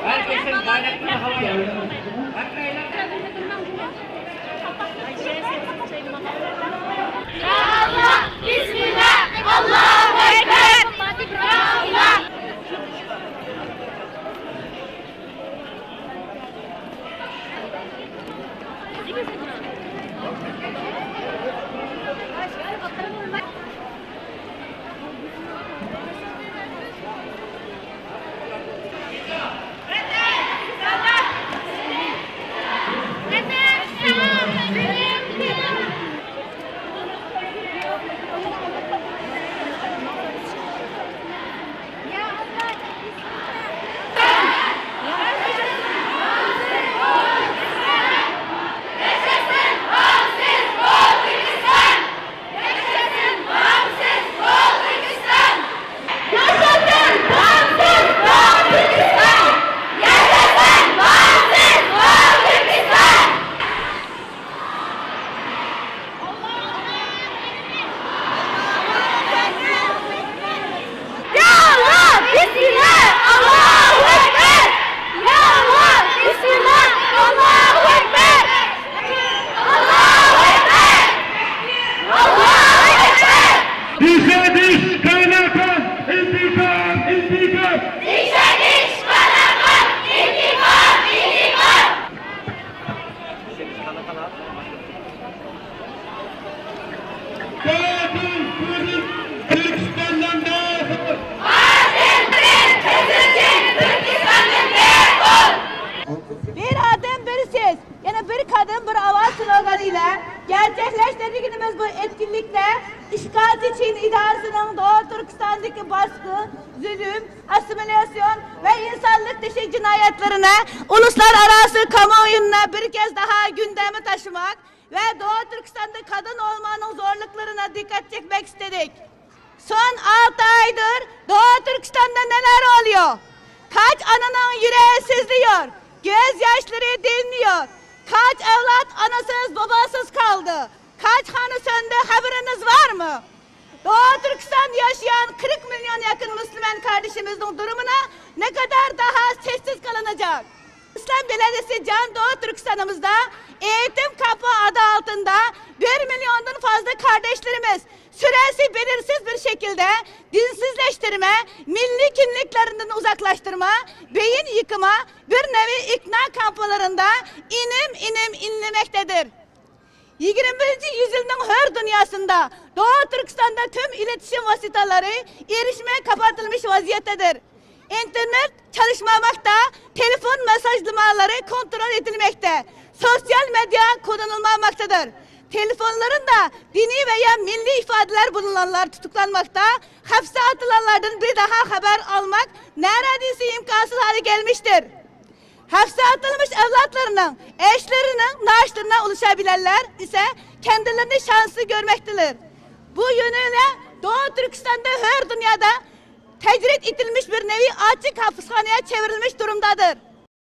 Herkesin kaynakları havaya. Ya Allah, Bismillah, Allahu Ekber. Ya Allah. Bir adım bir ses, yani bir kadın bir avaz sloganıyla gerçekleştirdiğimiz bu etkinlikle işgal için idaresinin Doğu Türkistan'daki baskı, zulüm, asimilasyon ve insanlık dışı cinayetlerine uluslararası kamuoyuna bir kez daha gündeme taşımak ve Doğu Türkistan'da kadın olmanın zorluklarına dikkat çekmek istedik. Son 6 aydır Doğu Türkistan'da neler oluyor? Kaç ananın yüreği sızlıyor? Gözyaşları dinliyor. Kaç evlat anasız babasız kaldı? Kaç hanı söndü haberiniz var mı? Doğu Türkistan yaşayan 40 milyon yakın Müslüman kardeşimizin durumuna ne kadar daha sessiz kalınacak? İslam Belediyesi Can Doğu Türkistan'ımızda eğitim kampı adı altında 1 milyondan fazla kardeşlerimiz süresi belirsiz bir şekilde dinsizleştirme, milli kimliklerinden uzaklaştırma, beyin yıkıma, bir nevi ikna kamplarında inim inlemektedir. 21. yüzyılın her dünyasında Doğu Türkistan'da tüm iletişim vasıtaları erişime kapatılmış vaziyettedir. İnternet çalışmamakta, telefon mesajlamaları kontrol edilmekte, sosyal medya kullanılmamaktadır. Telefonlarında dini veya milli ifadeler bulunanlar tutuklanmakta, hapse atılanlardan bir daha haber almak neredeyse imkansız hale gelmiştir. Hapse atılmış evlatlarının, eşlerinin naaşlarına ulaşabilenler ise kendilerini şanslı görmektedir. Bu yönüyle Doğu Türkistan'da her dünyada tecrit edilmiş bir nevi açık hapishaneye çevrilmiş durumdadır.